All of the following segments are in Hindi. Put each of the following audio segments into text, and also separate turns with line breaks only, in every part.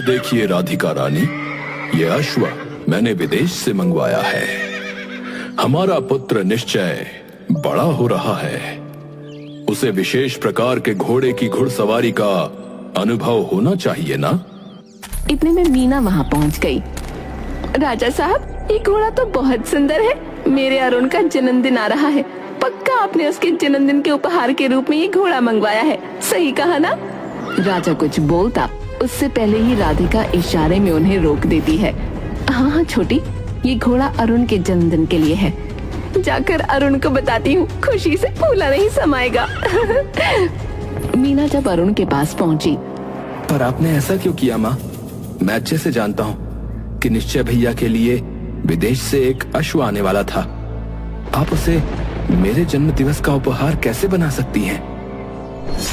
देखिए राधिका रानी, ये अश्व मैंने विदेश से मंगवाया है। हमारा पुत्र निश्चय बड़ा हो रहा है, उसे विशेष प्रकार के घोड़े की घुड़सवारी का अनुभव होना चाहिए ना।
इतने में मीना वहाँ पहुँच गई। राजा साहब, ये घोड़ा तो बहुत सुंदर है। मेरे अरुण का जन्मदिन आ रहा है, पक्का आपने उसके जन्मदिन के उपहार के रूप में ये घोड़ा मंगवाया है, सही कहा ना। राजा कुछ बोलता उससे पहले ही राधिका इशारे में उन्हें रोक देती है। हाँ हाँ छोटी, ये घोड़ा अरुण के जन्मदिन के लिए है। जाकर अरुण को बताती हूँ, खुशी से फूला नहीं समाएगा। मीना जब अरुण के पास पहुँची।
पर आपने ऐसा क्यों किया माँ? मैं अच्छे से जानता हूँ कि निश्चय भैया के लिए विदेश से एक अश्व आने वाला था। आप उसे मेरे जन्म दिवस का उपहार कैसे बना सकती हैं?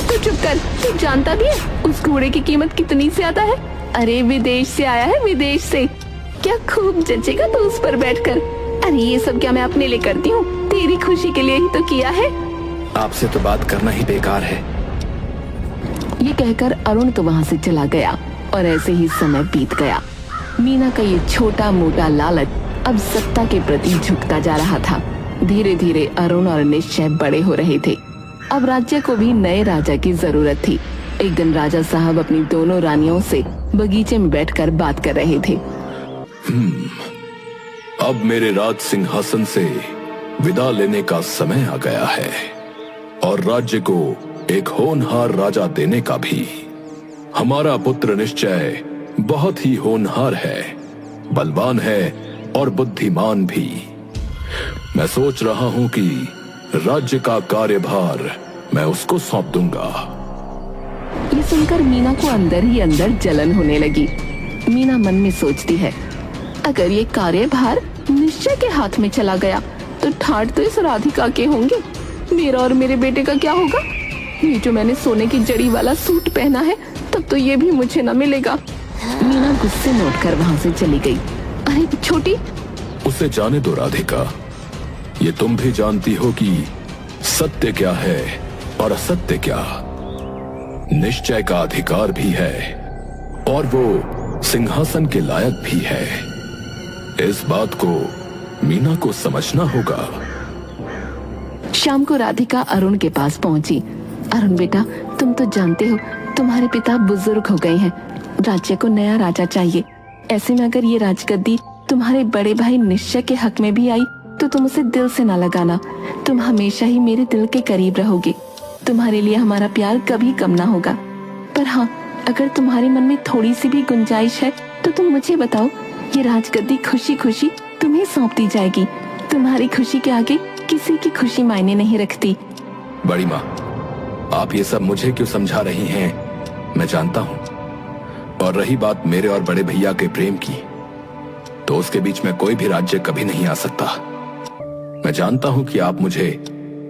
तो चुप कर, तू जानता भी है उस घोड़े की कीमत कितनी से आता है? अरे विदेश से आया है, विदेश से। क्या खूब जचेगा तो उस पर बैठकर। अरे ये सब क्या मैं अपने लिए करती हूँ, तेरी खुशी के लिए ही तो किया है।
आपसे तो बात करना ही बेकार है।
ये कहकर अरुण तो वहाँ से चला गया और ऐसे ही समय बीत गया। मीना का ये छोटा मोटा लालच अब सत्ता के प्रति झुकता जा रहा था। धीरे धीरे अरुण और निश्चय बड़े हो रहे थे। अब राज्य को भी नए राजा की जरूरत थी। एक दिन राजा साहब अपनी दोनों रानियों से बगीचे में बैठकर बात कर रहे थे।
अब मेरे राज सिंहासन से विदा लेने का समय आ गया है और राज्य को एक होनहार राजा देने का भी। हमारा पुत्र निश्चय बहुत ही होनहार है, बलवान है और बुद्धिमान भी। मैं सोच रहा हूं कि राज्य का कार्यभार मैं उसको सौंप दूंगा।
ये सुनकर मीना को अंदर ही अंदर जलन होने लगी। मीना मन में सोचती है, अगर ये कार्यभार निश्चय के हाथ में चला गया तो ठाट तो इस राधिका के होंगे। मेरा और मेरे बेटे का क्या होगा? ये जो मैंने सोने की जड़ी वाला सूट पहना है, तब तो ये भी मुझे न मिलेगा। मीना गुस्से में उठकर वहाँ से चली गई। अरे छोटी,
उसे जाने दो राधिका। ये तुम भी जानती हो कि सत्य क्या है और असत्य क्या। निश्चय का अधिकार भी है और वो सिंहासन के लायक भी है। इस बात को मीना को समझना होगा।
शाम को राधिका अरुण के पास पहुंची। अरुण बेटा, तुम तो जानते हो तुम्हारे पिता बुजुर्ग हो गए हैं, राज्य को नया राजा चाहिए। ऐसे में अगर ये राजगद्दी तुम्हारे बड़े भाई निश्चय के हक में भी आई तो तुम उसे दिल से ना लगाना। तुम हमेशा ही मेरे दिल के करीब रहोगे। तुम्हारे लिए हमारा प्यार कभी कम ना होगा। पर हाँ, अगर तुम्हारे मन में थोड़ी सी भी गुंजाइश है तो तुम मुझे बताओ, ये राजगद्दी खुशी खुशी तुम्हें सौंप दी जाएगी। तुम्हारी खुशी के आगे किसी की खुशी मायने नहीं रखती।
बड़ी माँ, आप ये सब मुझे क्यों समझा रही हैं? मैं जानता हूँ। और रही बात मेरे और बड़े भैया के प्रेम की, तो उसके बीच में कोई भी राज्य कभी नहीं आ सकता। मैं जानता हूँ कि आप मुझे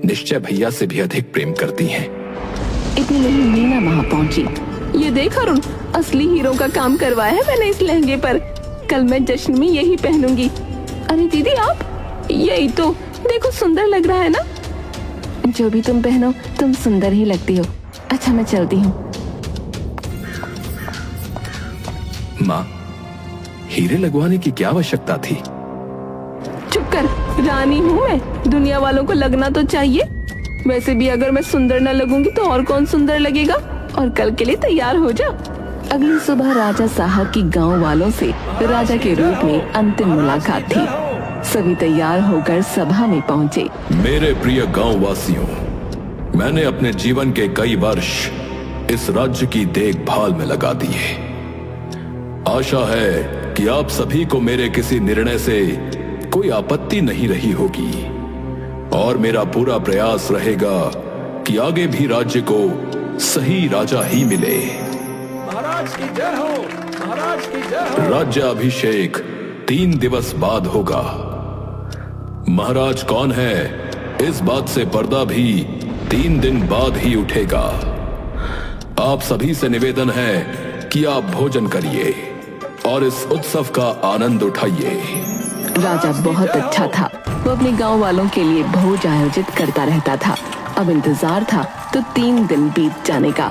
निश्चय भैया से भी अधिक प्रेम करती हैं।
इतने में मीना वहाँ पहुँची। ये देख अरुण, असली हीरो का काम करवाया है मैंने इस लहंगे पर। कल मैं जश्न में यही पहनूंगी। अरे दीदी आप, यही तो देखो, सुंदर लग रहा है ना? जो भी तुम पहनो तुम सुंदर ही लगती हो। अच्छा मैं चलती हूँ।
माँ, हीरे लगवाने की क्या आवश्यकता थी?
चुप कर, रानी हूँ मैं, दुनिया वालों को लगना तो चाहिए। वैसे भी अगर मैं सुंदर न लगूंगी तो और कौन सुंदर लगेगा। और कल के लिए तैयार हो जा। अगली सुबह राजा साहब की गांव वालों से राजा के रूप में अंतिम मुलाकात थी। सभी तैयार होकर सभा में पहुंचे।
मेरे प्रिय गांव वासियों, मैंने अपने जीवन के कई वर्ष इस राज्य की देखभाल में लगा दिए। आशा है कि आप सभी को मेरे किसी निर्णय से कोई आपत्ति नहीं रही होगी और मेरा पूरा प्रयास रहेगा कि आगे भी राज्य को सही राजा ही मिले।
महाराज की जय हो, महाराज की जय हो।
राज्याभिषेक 3 दिवस बाद होगा। महाराज कौन है, इस बात से पर्दा भी 3 दिन बाद ही उठेगा। आप सभी से निवेदन है कि आप भोजन करिए और इस उत्सव का आनंद उठाइए।
राजा बहुत अच्छा था। वो अपने गांव वालों के लिए भोज आयोजित करता रहता था। अब इंतजार था तो 3 दिन बीत जाने का।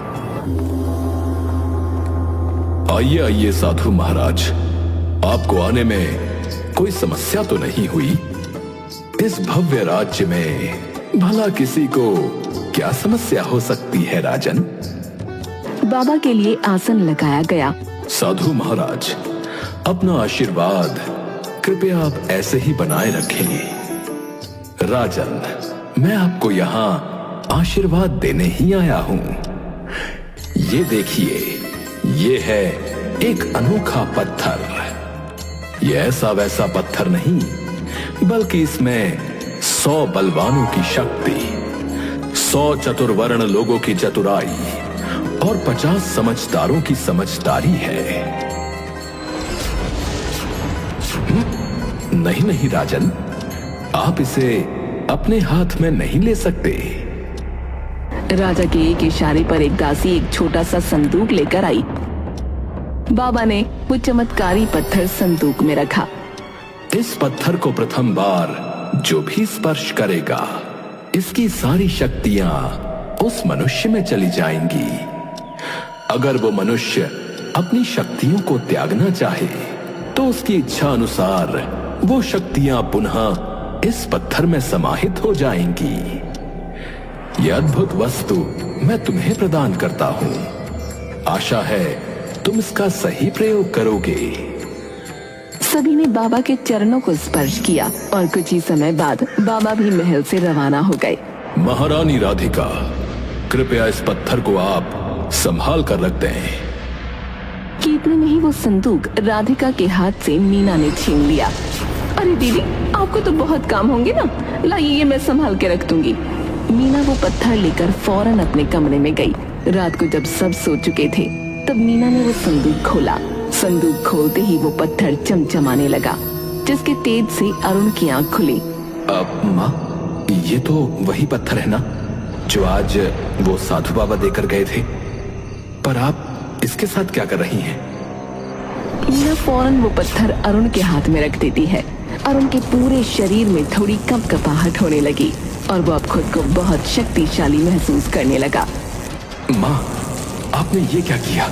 आइए आइए साधु महाराज, आपको आने में कोई समस्या तो नहीं हुई? इस भव्य राज्य में भला किसी को क्या समस्या हो सकती है राजन?
बाबा के लिए आसन लगाया गया।
साधु महाराज, अपना आशीर्वाद कृपया आप ऐसे ही बनाए रखें। राजन, मैं आपको यहाँ आशीर्वाद देने ही आया हूँ। ये देखिए, ये है एक अनोखा पत्थर। ये ऐसा वैसा पत्थर नहीं, बल्कि इसमें 100 बलवानों की शक्ति, 100 चतुर्वर्ण लोगों की चतुराई और 50 समझदारों की समझदारी है। नहीं नहीं राजन, आप इसे अपने हाथ में नहीं ले सकते।
राजा के एक इशारे पर एक दासी एक छोटा सा संदूक लेकर आई। बाबा ने वो चमत्कारी पत्थर संदूक में रखा।
इस पत्थर को प्रथम बार जो भी स्पर्श करेगा, इसकी सारी शक्तियां उस मनुष्य में चली जाएंगी। अगर वो मनुष्य अपनी शक्तियों को त्यागना चाहे, तो उसकी इच्छा अनुसार वो शक्तियां पुनः इस पत्थर में समाहित हो जाएंगी। यह अद्भुत वस्तु मैं तुम्हें प्रदान करता हूं। आशा है तुम इसका सही प्रयोग करोगे।
सभी ने बाबा के चरणों को स्पर्श किया और कुछ ही समय बाद बाबा भी महल से रवाना हो गए।
महारानी राधिका, कृपया इस पत्थर को आप संभाल कर रख दें।
कि इतने में ही वो संदूक राधिका के हाथ से मीना ने छीन लिया। अरे दीदी, आपको तो बहुत काम होंगे ना, लाइए ये मैं संभाल के रख दूंगी। मीना वो पत्थर लेकर फौरन अपने कमरे में गई। रात को जब सब सो चुके थे, तब मीना ने वो संदूक खोला। संदूक खोलते ही वो पत्थर चमचमाने लगा, जिसके तेज से अरुण की आंख खुली।
माँ, ये तो वही पत्थर है ना जो आज वो साधु बाबा देकर गए थे? पर आप इसके साथ क्या कर रही हैं?
मीना फौरन वो पत्थर अरुण के हाथ में रख देती है। अरुण के पूरे शरीर में थोड़ी कंपकपाहट होने लगी और वो अब खुद को बहुत शक्तिशाली महसूस करने लगा।
माँ, आपने ये क्या किया?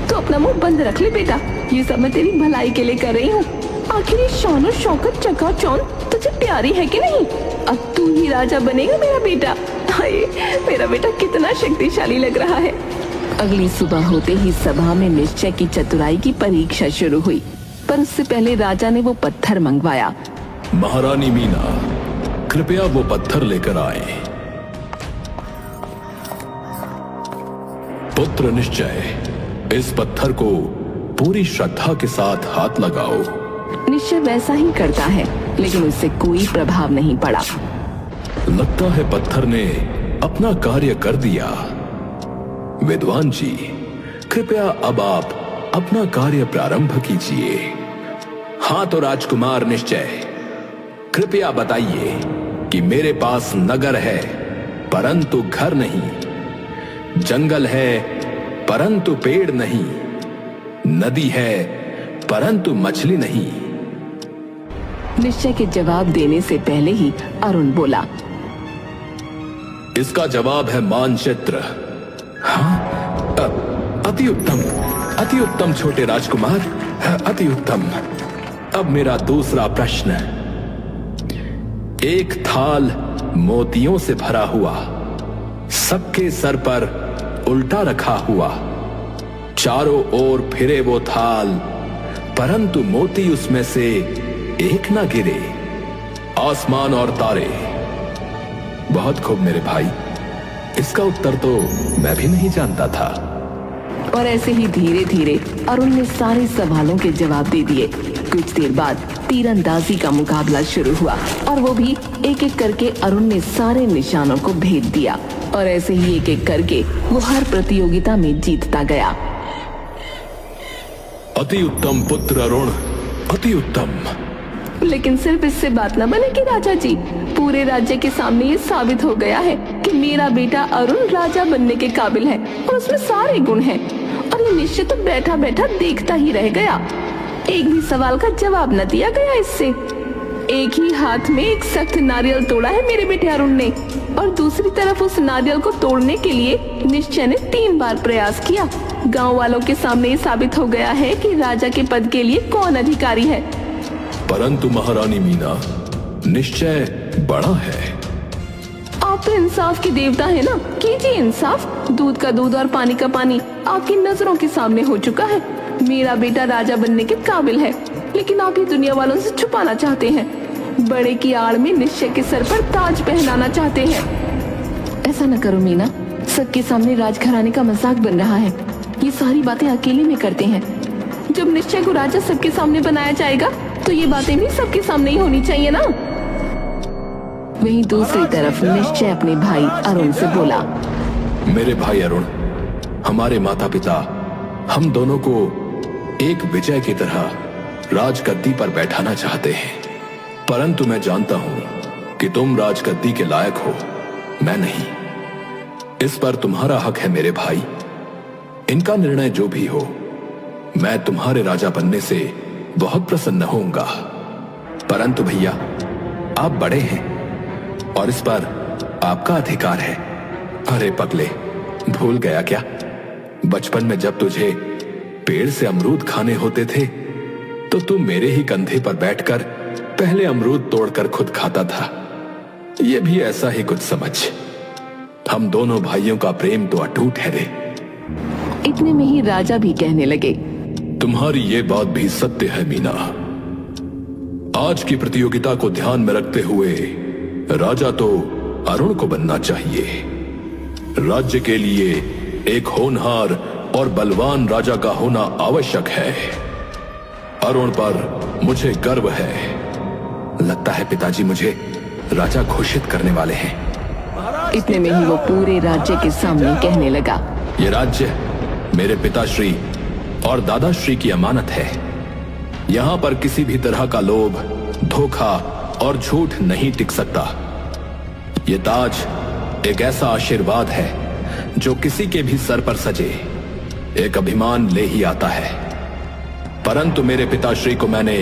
तो अपना मुंह बंद रख ले बेटा, ये सब मैं तेरी भलाई के लिए कर रही हूँ। आखिर ये शान और शौकत चकाचौंध तुझे प्यारी है कि नहीं? अब तू ही राजा बनेगा मेरा बेटा। हाय, मेरा बेटा कितना शक्तिशाली लग रहा है। अगली सुबह होते ही सभा में निश्चय की चतुराई की परीक्षा शुरू हुई, पर उससे पहले राजा ने वो पत्थर मंगवाया।
महारानी मीना, कृपया वो पत्थर लेकर आए। पुत्र निश्चय, इस पत्थर को पूरी श्रद्धा के साथ हाथ लगाओ।
निश्चय वैसा ही करता है, लेकिन उससे कोई प्रभाव नहीं पड़ा।
लगता है पत्थर ने अपना कार्य कर दिया। विद्वान जी, कृपया अब आप अपना कार्य प्रारंभ कीजिए। हाँ तो राजकुमार निश्चय, कृपया बताइए कि मेरे पास नगर है परंतु घर नहीं, जंगल है परंतु पेड़ नहीं, नदी है परंतु मछली नहीं।
निश्चय के जवाब देने से पहले ही अरुण बोला,
इसका जवाब है मानचित्र। हाँ, अति उत्तम, अति उत्तम छोटे राजकुमार, अति उत्तम। अब मेरा दूसरा प्रश्न। एक थाल मोतियों से भरा हुआ, सबके सर पर उल्टा रखा हुआ, चारों ओर फिरे वो थाल, परंतु मोती उसमें से एक ना गिरे। आसमान और तारे। बहुत खूब मेरे भाई, इसका उत्तर तो मैं भी नहीं जानता था।
और ऐसे ही धीरे धीरे अरुण ने सारे सवालों के जवाब दे दिए। कुछ देर बाद तीरंदाजी का मुकाबला शुरू हुआ और वो भी एक एक करके अरुण ने सारे निशानों को भेद दिया और ऐसे ही एक एक करके वो हर प्रतियोगिता में जीतता गया।
अति उत्तम पुत्र अरुण, अति उत्तम।
लेकिन सिर्फ इससे बात न बनेगी राजा जी, पूरे राज्य के सामने ये साबित हो गया है कि मेरा बेटा अरुण राजा बनने के काबिल है और उसमें सारे गुण हैं। और ये निश्चय तो बैठा बैठा देखता ही रह गया, एक भी सवाल का जवाब न दिया गया इससे। एक ही हाथ में एक सख्त नारियल तोड़ा है मेरे बेटे अरुण ने, और दूसरी तरफ उस नारियल को तोड़ने के लिए निश्चय ने 3 बार प्रयास किया। गांव वालों के सामने ये साबित हो गया है कि राजा के पद के लिए कौन अधिकारी है।
परंतु महारानी मीना, निश्चय बड़ा है।
आप तो इंसाफ के देवता है ना, कीजिए इंसाफ। दूध का दूध और पानी का पानी आपकी नजरों के सामने हो चुका है। मेरा बेटा राजा बनने के काबिल है, लेकिन आप ये दुनिया वालों से छुपाना चाहते हैं। बड़े की आड़ में निश्चय के सर पर ताज पहनाना चाहते हैं। ऐसा न करो मीना, सबके सामने राजघराने का मजाक बन रहा है। ये सारी बातें अकेले में करते हैं। जब निश्चय को राजा सबके सामने बनाया जाएगा तो ये बातें भी सबके सामने ही होनी चाहिए ना। वहीं दूसरी तरफ निश्चय अपने भाई अरुण से बोला,
मेरे भाई अरुण, हमारे माता पिता हम दोनों को एक विजय की तरह राजगद्दी पर बैठाना चाहते हैं, परंतु मैं जानता हूं कि तुम राजगद्दी के लायक हो, मैं नहीं। इस पर तुम्हारा हक है मेरे भाई। इनका निर्णय जो भी हो, मैं तुम्हारे राजा बनने से बहुत प्रसन्न होऊंगा। परंतु भैया, आप बड़े हैं और इस पर आपका अधिकार है। अरे पगले, भूल गया क्या? बचपन में जब तुझे पेड़ से अमरूद खाने होते थे तो तू मेरे ही कंधे पर बैठकर पहले अमरूद तोड़कर खुद खाता था। ये भी ऐसा ही कुछ समझ। हम दोनों भाइयों का प्रेम तो अटूट है रे।
इतने में ही राजा भी कहने लगे,
तुम्हारी ये बात भी सत्य है मीना। आज की प्रतियोगिता को ध्यान में रखते हुए राजा तो अरुण को बनना चाहिए। राज्य के लिए एक होनहार और बलवान राजा का होना आवश्यक है। अरुण पर मुझे गर्व है। लगता है पिताजी मुझे राजा घोषित करने वाले हैं।
इतने में ही वो पूरे राज्य के सामने कहने लगा,
ये राज्य मेरे पिताश्री और दादाश्री की अमानत है। यहाँ पर किसी भी तरह का लोभ, धोखा और झूठ नहीं टिक सकता। ये ताज एक ऐसा आशीर्वाद है जो किसी के भी सर पर सजे एक अभिमान ले ही आता है। परंतु मेरे पिताश्री को मैंने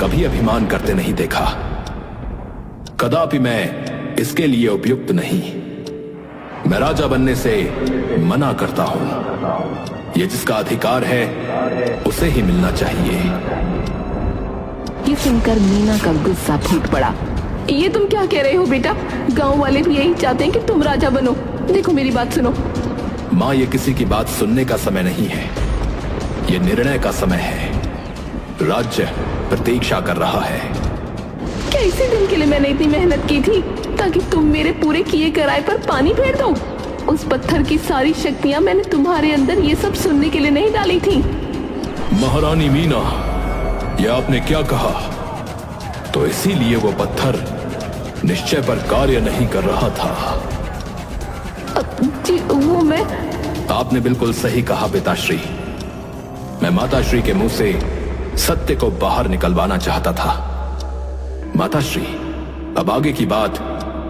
कभी अभिमान करते नहीं देखा। कदापि मैं इसके लिए उपयुक्त नहीं। मैं राजा बनने से मना करता हूं। ये जिसका अधिकार है उसे ही मिलना चाहिए।
ये सुनकर मीना का गुस्सा फूट पड़ा। ये तुम क्या कह रहे हो बेटा? गांव वाले भी यही चाहते हैं कि तुम राजा बनो। देखो मेरी बात सुनो।
माँ, ये किसी की बात सुनने का समय नहीं है, ये निर्णय का समय है। राज्य प्रतीक्षा कर रहा है।
क्या इसी दिन के लिए मैंने इतनी मेहनत की थी ताकि तुम मेरे पूरे किए कराए पर पानी फेर दो? उस पत्थर की सारी शक्तियां मैंने तुम्हारे अंदर ये सब सुनने के लिए नहीं डाली थी।
महारानी मीना, यह आपने क्या कहा? तो इसीलिए वो पत्थर निश्चय पर कार्य नहीं कर रहा था।
जी वो मैं।
आपने बिल्कुल सही कहा पिताश्री। मैं माताश्री के मुंह से सत्य को बाहर निकलवाना चाहता था। माताश्री, अब आगे की बात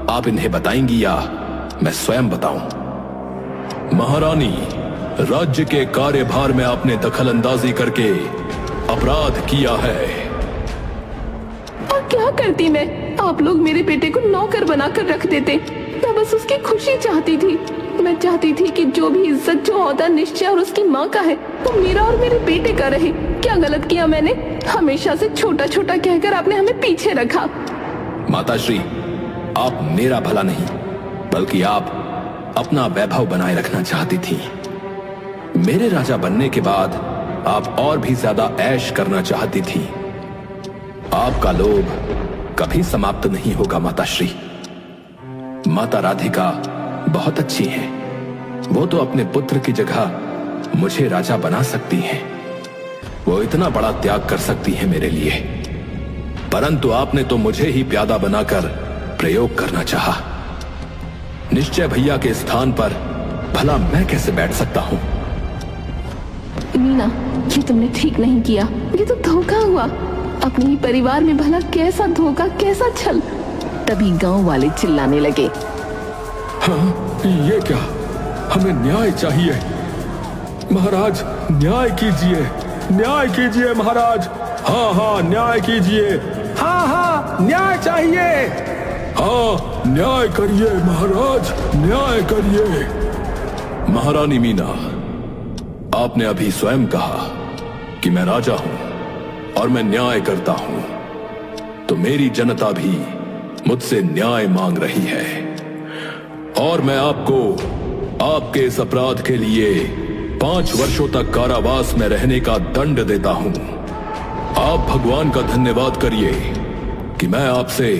आप इन्हें बताएंगी या मैं स्वयं बताऊं? महारानी, राज्य के कार्यभार में आपने दखल अंदाजी करके अपराध किया है।
और क्या करती मैं? आप लोग मेरे बेटे को नौकर बनाकर रख देते। मैं बस उसकी खुशी चाहती थी। मैं चाहती थी कि जो भी इज्जत, जो औहदा निश्चय और उसकी माँ का है वो मेरा और मेरे बेटे का रहे। क्या गलत किया मैंने? हमेशा से छोटा छोटा कहकर आपने हमें पीछे रखा।
माताश्री, आप मेरा भला नहीं बल्कि आप अपना वैभव बनाए रखना चाहती थी। मेरे राजा बनने के बाद आप और भी ज्यादा ऐश करना चाहती थी। आपका लोभ कभी समाप्त नहीं होगा माताश्री। माता राधिका बहुत अच्छी हैं। वो तो अपने पुत्र की जगह मुझे राजा बना सकती हैं। वो इतना बड़ा त्याग कर सकती हैं मेरे लिए। परंतु आपने तो मुझे ही प्यादा बनाकर प्रयोग करना चाहा। निश्चय भैया के स्थान पर भला मैं कैसे बैठ सकता हूं?
मीना, ये तुमने ठीक नहीं किया। ये तो धोखा हुआ। अपने ही परिवार में भला कैसा धोखा, कैसा छल। तभी गांव वाले चिल्लाने लगे,
हाँ, ये क्या? हमें न्याय चाहिए। महाराज, न्याय कीजिए, न्याय कीजिए महाराज। हाँ हाँ, न्याय कीजिए। हाँ हाँ, न्याय चाहिए। हाँ, न्याय करिए महाराज, न्याय करिए।
महारानी मीना, आपने अभी स्वयं कहा कि मैं राजा हूं और मैं न्याय करता हूं, तो मेरी जनता भी मुझसे न्याय मांग रही है और मैं आपको आपके इस अपराध के लिए 5 वर्षों तक कारावास में रहने का दंड देता हूं। आप भगवान का धन्यवाद करिए कि मैं आपसे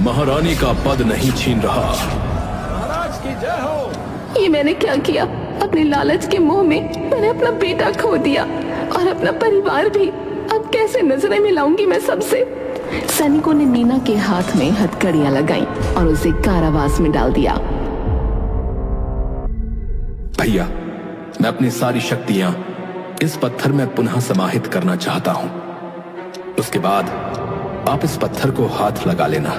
महारानी का पद नहीं छीन रहा।
महाराज की जय हो।
ये मैंने क्या किया? अपने लालच के मोह में मैंने अपना बेटा खो दिया और अपना परिवार भी। अब कैसे नजरें मिलाऊंगी मैं सबसे? सैनिकों ने मीना के हाथ में हथकड़ियां लगाई और उसे कारावास में डाल दिया।
भैया, मैं अपनी सारी शक्तियां इस पत्थर में पुनः समाहित करना चाहता हूं। उसके बाद आप इस पत्थर को हाथ लगा लेना।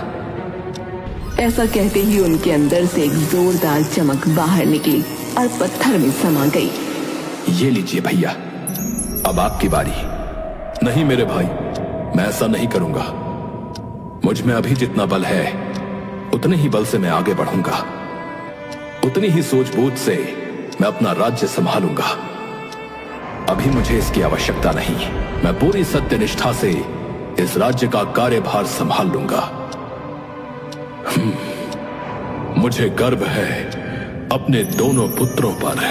ऐसा कहते ही उनके अंदर से एक जोरदार चमक बाहर निकली और पत्थर में समा गई।
ये लीजिए भैया, अब आपकी बारी। नहीं मेरे भाई, मैं ऐसा नहीं करूंगा। मुझ में अभी जितना बल है उतने ही बल से मैं आगे बढ़ूंगा, उतनी ही सूझबूझ से मैं अपना राज्य संभालूंगा। अभी मुझे इसकी आवश्यकता नहीं। मैं पूरी सत्यनिष्ठा से इस राज्य का कार्यभार संभाल लूंगा। मुझे गर्व है अपने दोनों पुत्रों पर।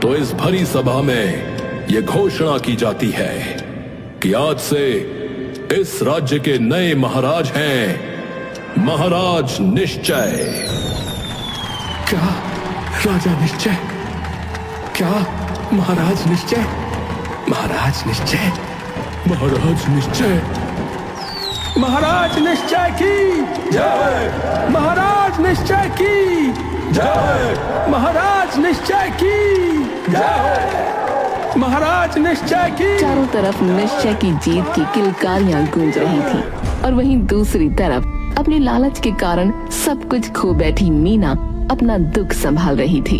तो इस भरी सभा में यह घोषणा की जाती है कि आज से इस राज्य के नए महाराज हैं महाराज निश्चय।
क्या राजा निश्चय? क्या महाराज निश्चय? महाराज निश्चय, महाराज निश्चय, महाराज निश्चय की जय, महाराज निश्चय की जय, महाराज निश्चय की जय, महाराज निश्चय की।
चारों तरफ निश्चय की जीत की किलकारियां गूंज रही थी और वहीं दूसरी तरफ अपने लालच के कारण सब कुछ खो बैठी मीना अपना दुख संभाल रही थी।